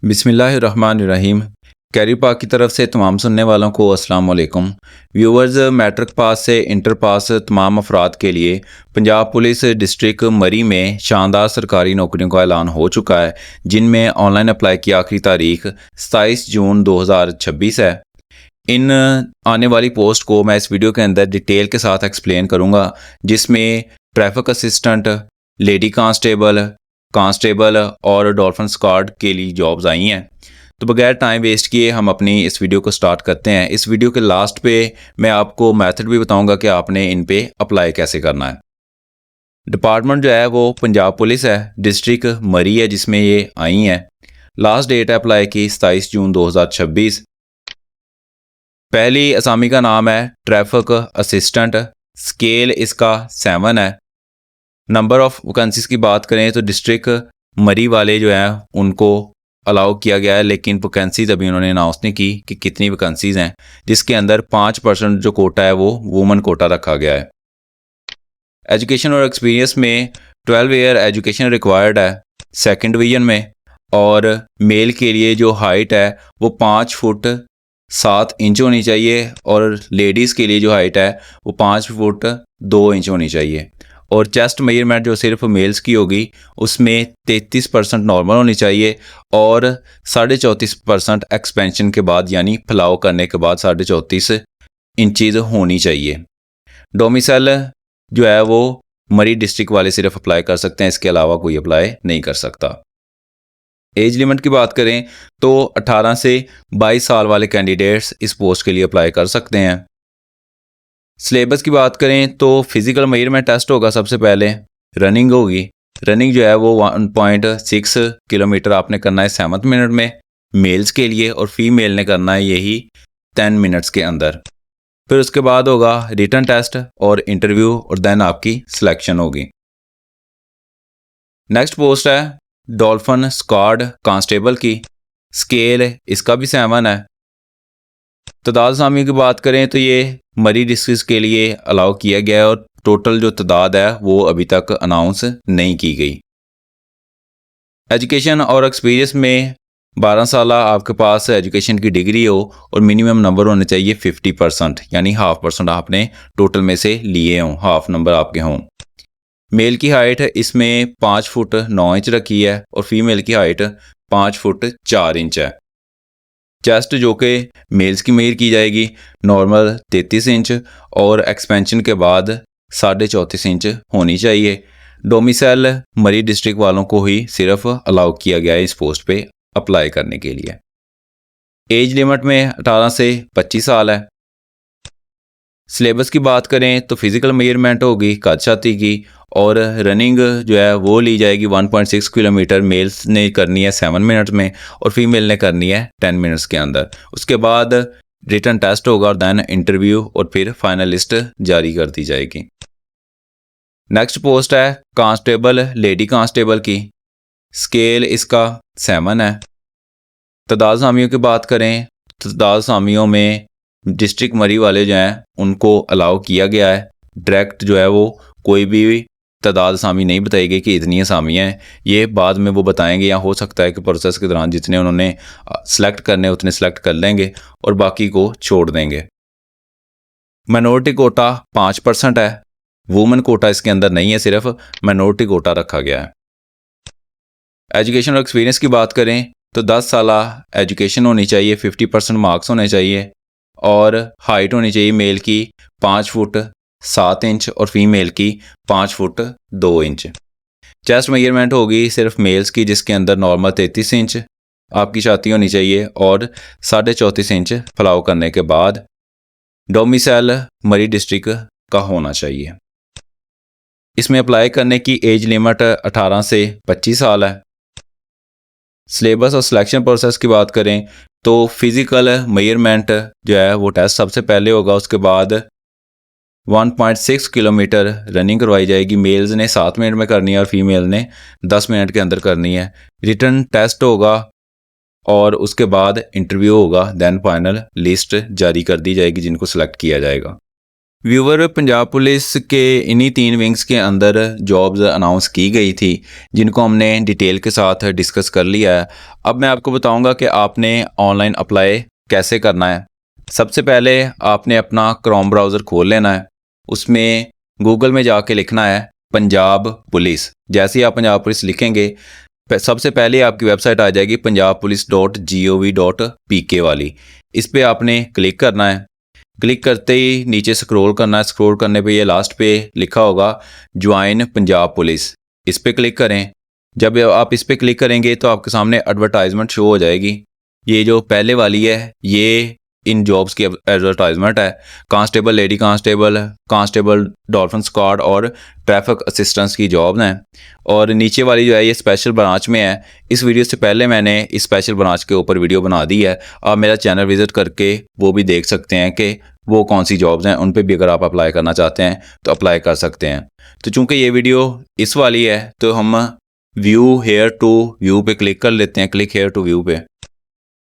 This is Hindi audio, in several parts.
बिस्मिल्लाहिर्रहमानिर्रहीम। कैरी पाक की तरफ से तमाम सुनने वालों को अस्सलाम वालेकुम। व्यूवर्स, मैट्रिक पास से इंटर पास तमाम अफराद के लिए पंजाब पुलिस डिस्ट्रिक्ट मरी में शानदार सरकारी नौकरियों का ऐलान हो चुका है, जिनमें ऑनलाइन अप्लाई की आखिरी तारीख 27 जून 2026 है। इन आने वाली पोस्ट को मैं इस वीडियो के अंदर डिटेल के साथ एक्सप्लेन करूँगा, जिसमें ट्रैफिक असिस्टेंट, लेडी कांस्टेबल और डॉल्फिन स्क्वाड के लिए जॉब्स आई हैं। तो बगैर टाइम वेस्ट किए हम अपनी इस वीडियो को स्टार्ट करते हैं। इस वीडियो के लास्ट पे मैं आपको मेथड भी बताऊंगा कि आपने इन पे अप्लाई कैसे करना है। डिपार्टमेंट जो है वो पंजाब पुलिस है, डिस्ट्रिक्ट मरी है जिसमें ये आई हैं। लास्ट डेट है अप्लाई की 27 जून 2026। पहली असामी का नाम है ट्रैफिक असिस्टेंट, स्केल इसका 7 है। नंबर ऑफ़ वैकेंसीज की बात करें तो डिस्ट्रिक्ट मरी वाले जो हैं उनको अलाउ किया गया है, लेकिन वैकेंसीज अभी उन्होंने अनाउंस नहीं की कि कितनी वैकेंसीज हैं, जिसके अंदर 5% जो कोटा है वो वुमेन कोटा रखा गया है। एजुकेशन और एक्सपीरियंस में 12 ईयर एजुकेशन रिक्वायर्ड है सेकंड डिवीजन में, और मेल के लिए जो हाइट है वो 5 फुट 7 इंच होनी चाहिए, और लेडीज़ के लिए जो हाइट है वो 5 फुट 2 इंच होनी चाहिए। और चेस्ट मेजरमेंट जो सिर्फ मेल्स की होगी उसमें 33% नॉर्मल होनी चाहिए, और 34.5% एक्सपेंशन के बाद यानी फैलाव करने के बाद 34.5 इंचज़ होनी चाहिए। डोमिसाइल जो है वो मरी डिस्ट्रिक्ट वाले सिर्फ अप्लाई कर सकते हैं, इसके अलावा कोई अप्लाई नहीं कर सकता। एज लिमिट की बात करें तो 18 से 22 साल वाले कैंडिडेट्स इस पोस्ट के लिए अप्लाई कर सकते हैं। सिलेबस की बात करें तो फिज़िकल मेजरमेंट टेस्ट होगा, सबसे पहले रनिंग होगी। रनिंग जो है वो 1.6 किलोमीटर आपने करना है 7 मिनट में मेल्स के लिए, और फीमेल ने करना है यही 10 मिनट्स के अंदर। फिर उसके बाद होगा रिटन टेस्ट और इंटरव्यू, और देन आपकी सिलेक्शन होगी। नेक्स्ट पोस्ट है डॉल्फिन स्क्वाड कांस्टेबल की, स्केल इसका भी 7 है। तादाद असामी की बात करें तो ये मरी डिस्ट्रिक्ट के लिए अलाउ किया गया है, और टोटल जो तादाद है वो अभी तक अनाउंस नहीं की गई। एजुकेशन और एक्सपीरियंस में 12 साल आपके पास एजुकेशन की डिग्री हो, और मिनिमम नंबर होने चाहिए 50%, यानी 0.5% आपने टोटल में से लिए हों, हाफ नंबर आपके हों। मेल की हाइट इसमें 5 फुट 9 इंच रखी है, और फीमेल की हाइट 5 फुट 4 इंच है। चेस्ट जो कि मेल्स की मेजर की जाएगी नॉर्मल 33 इंच, और एक्सपेंशन के बाद 34.5 इंच होनी चाहिए। डोमिसाइल मरी डिस्ट्रिक्ट वालों को ही सिर्फ अलाउ किया गया है इस पोस्ट पे अप्लाई करने के लिए। एज लिमिट में 18 से 25 साल है। सिलेबस की बात करें तो फिज़िकल मेजरमेंट होगी कद छाती की, और रनिंग जो है वो ली जाएगी 1.6 किलोमीटर मेल्स ने करनी है 7 मिनट में, और फीमेल ने करनी है 10 मिनट्स के अंदर। उसके बाद रिटन टेस्ट होगा, और दैन इंटरव्यू, और फिर फाइनल लिस्ट जारी कर दी जाएगी। नेक्स्ट पोस्ट है कांस्टेबल, लेडी कांस्टेबल की, स्केल इसका 7 है। तादाद असामियों की बात करें तो तादाद असामियों में डिस्ट्रिक्ट मरी वाले जो हैं उनको अलाउ किया गया है। डायरेक्ट जो है वो कोई भी तादाद असामी नहीं बताएगी कि इतनी असामियाँ हैं, ये बाद में वो बताएंगे, या हो सकता है कि प्रोसेस के दौरान जितने उन्होंने सेलेक्ट करने उतने सेलेक्ट कर लेंगे और बाकी को छोड़ देंगे। माइनॉरिटी कोटा 5% है, वुमेन कोटा इसके अंदर नहीं है, सिर्फ माइनॉरिटी कोटा रखा गया है। एजुकेशन और एक्सपीरियंस की बात करें तो 10 साल एजुकेशन होनी चाहिए, 50% मार्क्स होने चाहिए, और हाइट होनी चाहिए मेल की 5 फुट 7 इंच, और फीमेल की 5 फुट 2 इंच। चेस्ट मेजरमेंट होगी सिर्फ मेल्स की, जिसके अंदर नॉर्मल 33 इंच आपकी छाती होनी चाहिए, और 34.5 इंच फैलाव करने के बाद। डोमिसाइल मरी डिस्ट्रिक्ट का होना चाहिए। इसमें अप्लाई करने की एज लिमिट 18 से 25 साल है। सिलेबस और सिलेक्शन प्रोसेस की बात करें तो फिज़िकल मेजरमेंट जो है वो टेस्ट सबसे पहले होगा, उसके बाद 1.6 किलोमीटर रनिंग करवाई जाएगी। मेल्स ने 7 मिनट में करनी है, और फीमेल ने 10 मिनट के अंदर करनी है। रिटन टेस्ट होगा, और उसके बाद इंटरव्यू होगा, दैन फाइनल लिस्ट जारी कर दी जाएगी जिनको सेलेक्ट किया जाएगा। व्यूवर, पंजाब पुलिस के इन्हीं 3 विंग्स के अंदर जॉब्स अनाउंस की गई थी, जिनको हमने डिटेल के साथ डिस्कस कर लिया है। अब मैं आपको बताऊंगा कि आपने ऑनलाइन अप्लाई कैसे करना है। सबसे पहले आपने अपना क्रोम ब्राउज़र खोल लेना है। उसमें गूगल में जाके लिखना है पंजाब पुलिस। जैसे ही आप पंजाब पुलिस लिखेंगे, सबसे पहले आपकी वेबसाइट आ जाएगी punjabpolice.gov.pk वाली। इस पे आपने क्लिक करना है। क्लिक करते ही नीचे स्क्रॉल करना है। स्क्रॉल करने पे ये लास्ट पे लिखा होगा ज्वाइन पंजाब पुलिस, इस पे क्लिक करें। जब आप इस पे क्लिक करेंगे तो आपके सामने एडवर्टाइजमेंट शो हो जाएगी। ये जो पहले वाली है, ये इन जॉब्स की एडवर्टाइजमेंट है। Constable, lady constable, constable dolphin squad और ट्रैफिक असिस्टेंस की जॉब हैं। और नीचे वाली जो है ये स्पेशल ब्रांच में है। इस वीडियो से पहले मैंने इस स्पेशल ब्रांच के ऊपर वीडियो बना दी है। आप मेरा चैनल विजिट करके वो भी देख सकते हैं कि वो कौन सी जॉब्स हैं। उन पे भी अगर आप अप्लाई करना चाहते हैं तो अप्लाई कर सकते हैं। तो चूंकि ये वीडियो इस वाली है तो हम व्यू हेयर टू व्यू पे क्लिक कर लेते हैं। क्लिक हेयर टू व्यू पे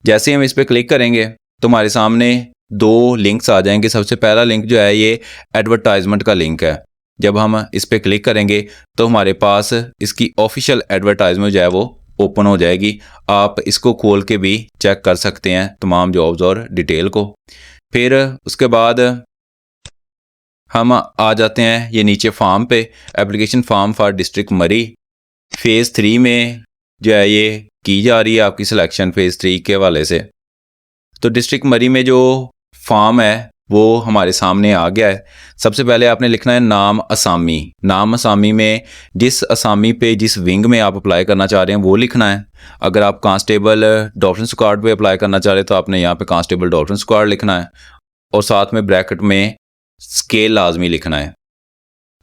जैसे हम इस पे क्लिक करेंगे तो हमारे सामने 2 लिंक्स आ जाएंगे। सबसे पहला लिंक जो है ये एडवर्टाइजमेंट का लिंक है। जब हम इस पे क्लिक करेंगे तो हमारे पास इसकी ऑफिशियल एडवर्टाइजमेंट जो है वो ओपन हो जाएगी। आप इसको खोल के भी चेक कर सकते हैं तमाम जॉब्स और डिटेल को। फिर उसके बाद हम आ जाते हैं ये नीचे फॉर्म पे, एप्लीकेशन फॉर्म फॉर डिस्ट्रिक्ट मरी। फ़ेज़ 3 में जो है ये की जा रही है आपकी सिलेक्शन फ़ेज़ 3 के हवाले से। तो डिस्ट्रिक्ट मरी में जो फॉर्म है वो हमारे सामने आ गया है। सबसे पहले आपने लिखना है नाम असामी। नाम असामी में जिस असामी पे जिस विंग में आप अप्लाई करना चाह रहे हैं वो लिखना है। अगर आप कांस्टेबल डॉल्फिन स्क्वाड पे अप्लाई करना चाह रहे हैं तो आपने यहाँ पे कांस्टेबल डॉल्फिन स्क्वाड लिखना है और साथ में ब्रैकेट में स्केल लाजमी लिखना है।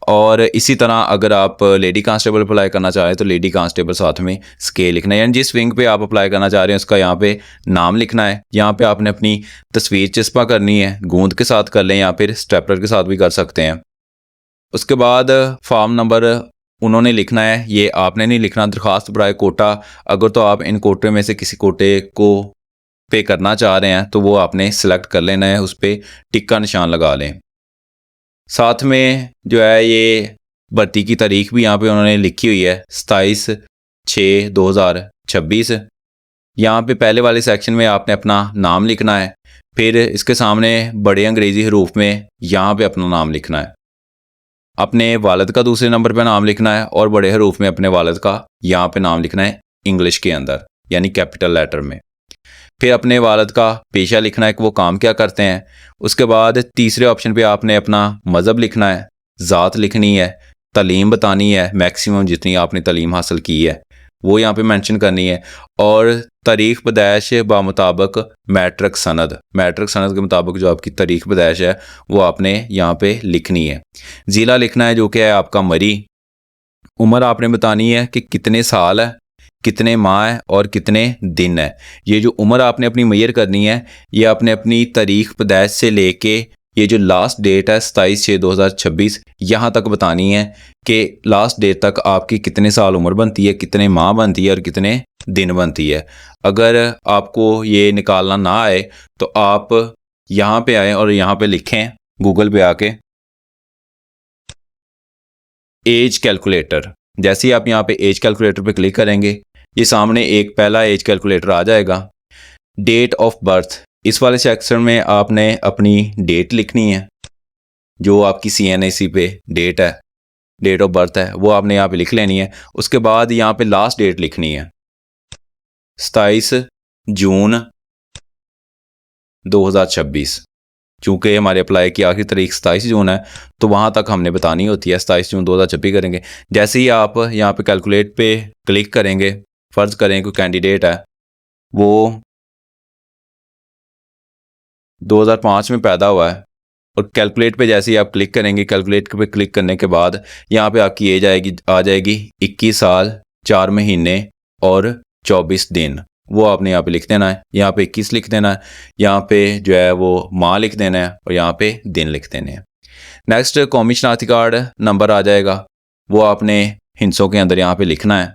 और इसी तरह अगर आप लेडी कांस्टेबल अप्लाई करना चाह रहे हैं तो लेडी कांस्टेबल साथ में स्केल लिखना है। यानी जिस विंग पे आप अप्लाई करना चाह रहे हैं उसका यहाँ पे नाम लिखना है। यहाँ पे आपने अपनी तस्वीर चिस्पा करनी है, गोंद के साथ कर लें या फिर स्टेपलर के साथ भी कर सकते हैं। उसके बाद फॉर्म नंबर उन्होंने लिखना है, ये आपने नहीं लिखना। दरख्वास्त बराए कोटा, अगर तो आप इन कोटे में से किसी कोटे को पे करना चाह रहे हैं तो वो आपने सेलेक्ट कर लेना है, उस पर टिक का निशान लगा लें। साथ में जो है ये भर्ती की तारीख भी यहाँ पे उन्होंने लिखी हुई है 27/6/2026। यहाँ पे पहले वाले सेक्शन में आपने अपना नाम लिखना है। फिर इसके सामने बड़े अंग्रेज़ी हरूफ में यहाँ पे अपना नाम लिखना है। अपने वालिद का दूसरे नंबर पे नाम लिखना है और बड़े हरूफ में अपने वालिद का यहाँ पे नाम लिखना है इंग्लिश के अंदर, यानी कैपिटल लेटर में। फिर अपने वालिद का पेशा लिखना है कि वो काम क्या करते हैं। उसके बाद तीसरे ऑप्शन पे आपने अपना मज़हब लिखना है, ज़ात लिखनी है, तालीम बतानी है, मैक्सिमम जितनी आपने तालीम हासिल की है वो यहाँ पे मेंशन करनी है, और तारीख़ पैदाइश बामुताबिक मैट्रिक सनद के मुताबिक जो आपकी तारीख़ पैदाइश है वो आपने यहाँ पे लिखनी है। ज़िला लिखना है जो कि है आपका मरी। उम्र आपने बतानी है कि कितने साल है, कितने माह है और कितने दिन है। ये जो उम्र आपने अपनी मैयर करनी है ये आपने अपनी तारीख़ पैदाइश से लेके ये जो लास्ट डेट है 27/6/2026 यहाँ तक बतानी है कि लास्ट डेट तक आपकी कितने साल उम्र बनती है, कितने माह बनती है और कितने दिन बनती है। अगर आपको ये निकालना ना आए तो आप यहाँ पे आएँ और यहाँ पे लिखें गूगल पे आके एज कैलकुलेटर। जैसे ही आप यहाँ पे एज कैलकुलेटर पे क्लिक करेंगे ये सामने एक पहला एज कैलकुलेटर आ जाएगा। डेट ऑफ बर्थ, इस वाले सेक्शन में आपने अपनी डेट लिखनी है, जो आपकी CNAC पे डेट है, डेट ऑफ बर्थ है, वो आपने यहाँ पे लिख लेनी है। उसके बाद यहाँ पे लास्ट डेट लिखनी है 27 जून 2026। चूँकि हमारे अप्लाई की आखिरी तारीख 27 जून है तो वहाँ तक हमने बतानी होती है। 27 जून 2026 करेंगे। जैसे ही आप यहाँ पे कैलकुलेट पे क्लिक करेंगे, फ़र्ज़ करें कोई कैंडिडेट है वो 2005 में पैदा हुआ है और कैलकुलेट पे जैसे ही आप क्लिक करेंगे, कैलकुलेट पे क्लिक करने के बाद यहाँ पे आपकी एज आ जाएगी 21 साल 4 महीने और 24 दिन। वो आपने यहाँ पे लिख देना है। यहाँ पे 21 लिख देना है, यहाँ पे जो है वो माह लिख देना है और यहाँ पे दिन लिख देने हैं। नेक्स्ट कौमी शनाख्ती कार्ड नंबर आ जाएगा, वो आपने हिंसों के अंदर यहाँ पे लिखना है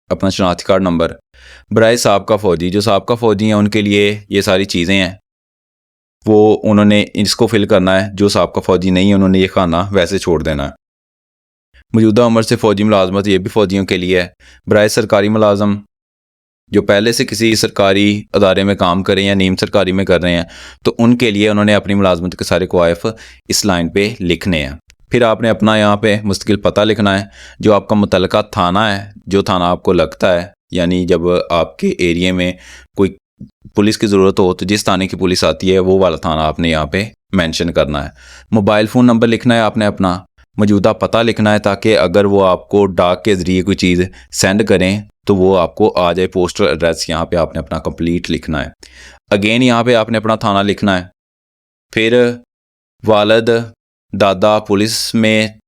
अपना शनाख्ती कार्ड नंबर। बराए साबका फ़ौजी, जो साबका फ़ौजी हैं उनके लिए ये सारी चीज़ें हैं। वो उन्होंने इसको फिल करना है। जो साबका फ़ौजी नहीं है उन्होंने ये खाना वैसे छोड़ देना है। मौजूदा उम्र से फ़ौजी मुलाजमत, ये भी फ़ौजियों के लिए है। बराए सरकारी मुलाजम जो पहले से किसी सरकारी अदारे में काम करें या नीम सरकारी में कर रहे हैं, तो उनके लिए उन्होंने अपनी मुलाजमत के सारे क्वाइफ इस लाइन पे लिखने हैं। फिर आपने अपना यहाँ पे मुस्तकिल पता लिखना है, जो आपका मुतल्लिका थाना है, जो थाना आपको लगता है, यानी जब आपके एरिया में कोई पुलिस की ज़रूरत हो तो जिस थाने की पुलिस आती है वो वाला थाना आपने यहाँ पे मेंशन करना है। मोबाइल फ़ोन नंबर लिखना है आपने अपना, मौजूदा पता लिखना है ताकि अगर वो आपको डाक के ज़रिए कोई चीज़ सेंड करें तो वो आपको आ जाए। पोस्टल एड्रेस यहाँ पे आपने अपना कंप्लीट लिखना है। अगेन यहाँ पे आपने अपना थाना लिखना है। फिर वालिद दादा पुलिस में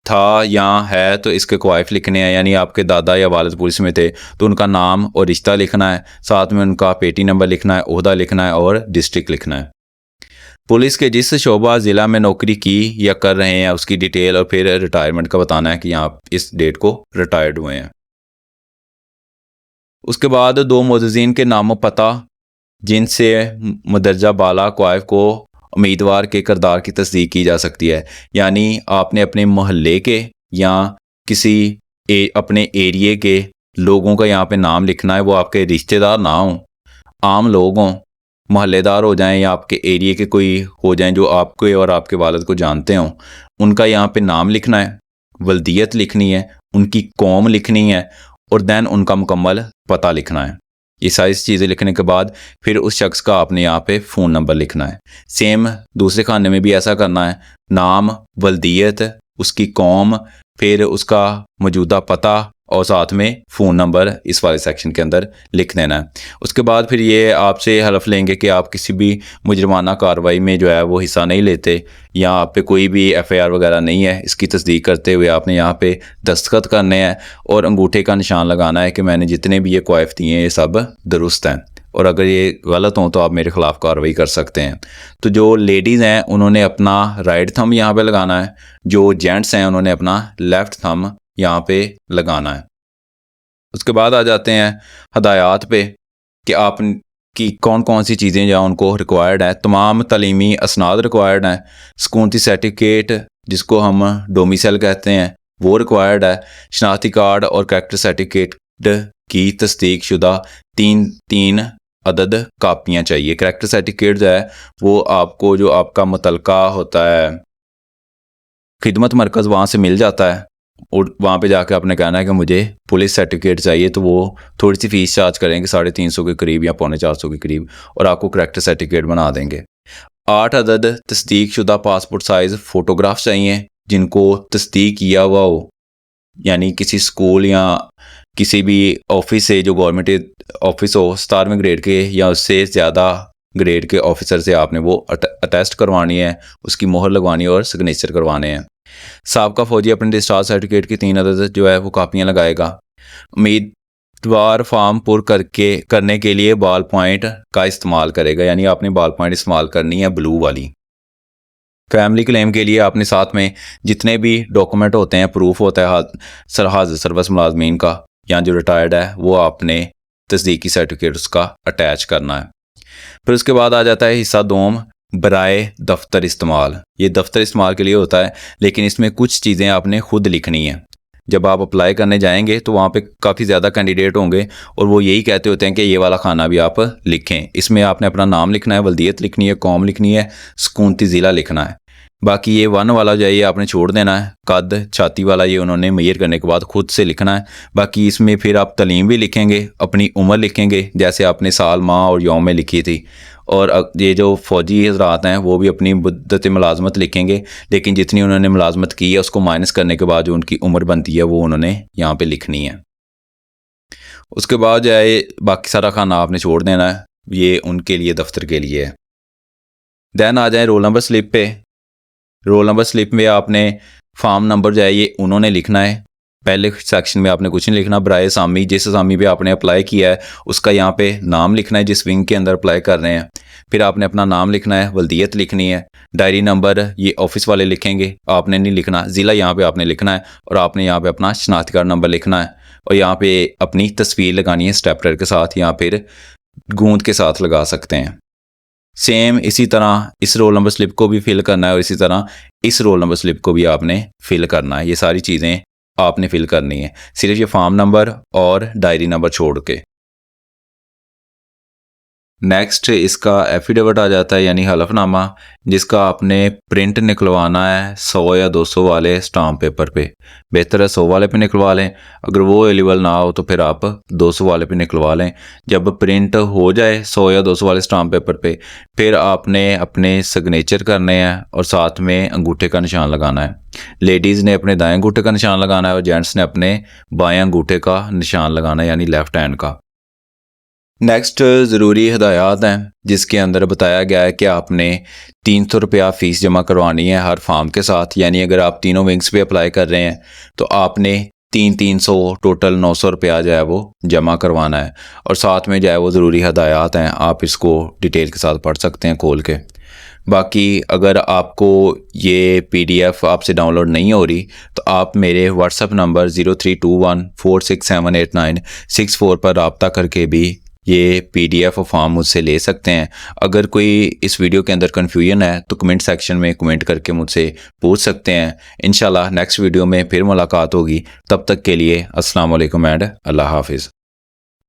था या है तो इसके क्वाइफ लिखने हैं, यानी आपके दादा या वालिद पुलिस में थे तो उनका नाम और रिश्ता लिखना है, साथ में उनका पेटी नंबर लिखना है, ओहदा लिखना है और डिस्ट्रिक्ट लिखना है। पुलिस के जिस शोबा ज़िला में नौकरी की या कर रहे हैं उसकी डिटेल और फिर रिटायरमेंट का बताना है कि आप इस डेट को रिटायर्ड हुए हैं। उसके बाद 2 मुअज़्ज़िज़ीन के नाम पता जिनसे मदरजा बाला क्वाइफ को उम्मीदवार के किरदार की तस्दीक की जा सकती है, यानी आपने अपने मोहल्ले के या किसी अपने एरिए के लोगों का यहाँ पे नाम लिखना है। वो आपके रिश्तेदार ना हों, आम लोग हों, मोहल्लेदार हो जाएं या आपके एरिए के कोई हो जाएं जो आपको और आपके वालिद को जानते हों, उनका यहाँ पे नाम लिखना है, वल्दियत लिखनी है, उनकी कौम लिखनी है और दैन उनका मुकम्मल पता लिखना है। ये सारी चीज़ें लिखने के बाद फिर उस शख्स का आपने यहाँ पे फ़ोन नंबर लिखना है। सेम दूसरे खाने में भी ऐसा करना है, नाम, वल्दियत, उसकी कौम, फिर उसका मौजूदा पता और साथ में फ़ोन नंबर इस वाले सेक्शन के अंदर लिख देना है। उसके बाद फिर ये आपसे हलफ लेंगे कि आप किसी भी मुजरमाना कार्रवाई में जो है वो हिस्सा नहीं लेते या आप पे कोई भी FIR वगैरह नहीं है। इसकी तस्दीक करते हुए आपने यहाँ पे दस्तखत करने हैं और अंगूठे का निशान लगाना है कि मैंने जितने भी ये क्वाइफ दिए हैं ये सब दुरुस्त हैं और अगर ये गलत हों तो आप मेरे ख़िलाफ़ कार्रवाई कर सकते हैं। तो जो लेडीज़ हैं उन्होंने अपना राइट थंब यहाँ पे लगाना है, जो जेंट्स हैं उन्होंने अपना लेफ़्ट थंब यहाँ पे लगाना है। उसके बाद आ जाते हैं हदायत पे कि आप की कौन कौन सी चीज़ें जो उनको रिक्वायर्ड है। तमाम तलीमी असनाद रिक्वायर्ड हैं। सकूनती सर्टिफिकेट जिसको हम डोमिसाइल कहते हैं वो रिक्वायर्ड है। शनाख्ती कार्ड और कैरेक्टर सर्टिफिकेट की तस्दीक शुदा 3 अदद कापियाँ चाहिए। कैरेक्टर सर्टिफिकेट जो है वो आपको जो आपका मुतलका होता है खिदमत मरकज़ वहाँ से मिल जाता है और वहाँ पे जाके आपने कहना है कि मुझे पुलिस सर्टिफिकेट चाहिए, तो वो थोड़ी सी फ़ीस चार्ज करेंगे 350 के करीब या 450 के करीब और आपको कैरेक्टर सर्टिफिकेट बना देंगे। 8 अदद तस्दीक शुदा पासपोर्ट साइज़ फ़ोटोग्राफ चाहिए जिनको तस्दीक किया हुआ हो, यानी किसी स्कूल या किसी भी ऑफिस से जो गवर्नमेंट ऑफिस हो 17वें ग्रेड के या उससे ज़्यादा ग्रेड के ऑफिसर से आपने वो अटेस्ट करवानी है, उसकी मोहर लगवानी है और सिग्नेचर करवाने हैं। साबका फौजी अपने डिस्चार्ज सर्टिफिकेट की 3 अदद जो है वो कापियाँ लगाएगा। उम्मीदवार फॉर्म पुर करने के लिए बॉल पॉइंट का इस्तेमाल करेगा, यानी आपने बॉल पॉइंट इस्तेमाल करनी है ब्लू वाली। फैमिली क्लेम के लिए आपने साथ में जितने भी डॉक्यूमेंट होते हैं, प्रूफ होता है हाज़िर सर्विस मुलाजमीन का या जो रिटायर्ड है, वो आपने तस्दीकी सर्टिफिकेट उसका अटैच करना है। फिर उसके बाद आ जाता है हिस्सा दोम बराए दफ्तर इस्तेमाल। ये दफ्तर इस्तेमाल के लिए होता है, लेकिन इसमें कुछ चीज़ें आपने खुद लिखनी है। जब आप अप्लाई करने जाएंगे तो वहाँ पे काफ़ी ज़्यादा कैंडिडेट होंगे और वो यही कहते होते हैं कि ये वाला खाना भी आप लिखें। इसमें आपने अपना नाम लिखना है, वल्दियत लिखनी है, कौम लिखनी है, सकूनती ज़िला लिखना है। बाकी ये 1 वाला जो है ये आपने छोड़ देना है। कद छाती वाला ये उन्होंने मेजर करने के बाद खुद से लिखना है। बाकी इसमें फिर आप तलीम भी लिखेंगे, अपनी उम्र लिखेंगे जैसे आपने साल, माह और यौम में लिखी थी। और ये जो फ़ौजी हज़रात हैं वो भी अपनी मुद्दत मुलाजमत लिखेंगे, लेकिन जितनी उन्होंने मुलाजमत की है उसको माइनस करने के बाद जो उनकी उम्र बनती है वो उन्होंने यहाँ पे लिखनी है। उसके बाद जो है बाकी सारा खाना आपने छोड़ देना है, ये उनके लिए दफ्तर के लिए है। दैन आ जाए रोल नंबर स्लिप पे। रोल नंबर स्लिप में आपने फार्म नंबर जो है ये उन्होंने लिखना है। पहले सेक्शन में आपने कुछ नहीं लिखना। बराए असामी, जिस असामी पे आपने अप्लाई किया है उसका यहाँ पे नाम लिखना है जिस विंग के अंदर अप्लाई कर रहे हैं। फिर आपने अपना नाम लिखना है, वल्दियत लिखनी है, डायरी नंबर ये ऑफिस वाले लिखेंगे, आपने नहीं लिखना। ज़िला यहाँ पे आपने लिखना है और आपने यहाँ पे अपना शनाख्ती कार्ड नंबर लिखना है और यहाँ पे अपनी तस्वीर लगानी है स्टेपलर के साथ या फिर गूंद के साथ लगा सकते हैं। सेम इसी तरह इस रोल नंबर स्लिप को भी फिल करना है और इसी तरह इस रोल नंबर स्लिप को भी आपने फिल करना है। ये सारी चीज़ें आपने फिल करनी है, सिर्फ ये फॉर्म नंबर और डायरी नंबर छोड़ के। नेक्स्ट इसका एफिडेविट आ जाता है यानी हलफनामा, जिसका आपने प्रिंट निकलवाना है 100 या 200 वाले स्टाम्प पेपर पे। बेहतर है 100 वाले पे निकलवा लें, अगर वो अवेलेबल ना हो तो फिर आप 200 वाले पे निकलवा लें। जब प्रिंट हो जाए 100 या 200 वाले स्टाम्प पेपर पे, फिर आपने अपने सिग्नेचर करने हैं और साथ में अंगूठे का निशान लगाना है। लेडीज़ ने अपने दाएं अंगूठे का निशान लगाना है और जेंट्स ने अपने बाएं अंगूठे का निशान लगाना है यानी लेफ्ट हैंड का। नेक्स्ट ज़रूरी हदायत हैं जिसके अंदर बताया गया है कि आपने 300 रुपया फ़ीस जमा करवानी है हर फॉर्म के साथ। यानी अगर आप तीनों विंग्स पे अप्लाई कर रहे हैं तो आपने 300 टोटल 900 रुपया जो है वो जमा करवाना है। और साथ में जो है वो ज़रूरी हदायत हैं, आप इसको डिटेल के साथ पढ़ सकते हैं खोल के। बाकी अगर आपको ये PDF आपसे डाउनलोड नहीं हो रही तो आप मेरे व्हाट्सएप नंबर 0321467896 पर रब्ता करके भी ये PDF और फॉर्म मुझसे ले सकते हैं। अगर कोई इस वीडियो के अंदर कन्फ्यूजन है तो कमेंट सेक्शन में कमेंट करके मुझसे पूछ सकते हैं। इंशाल्लाह नेक्स्ट वीडियो में फिर मुलाकात होगी। तब तक के लिए अस्सलाम वालेकुम एंड अल्लाह हाफिज़।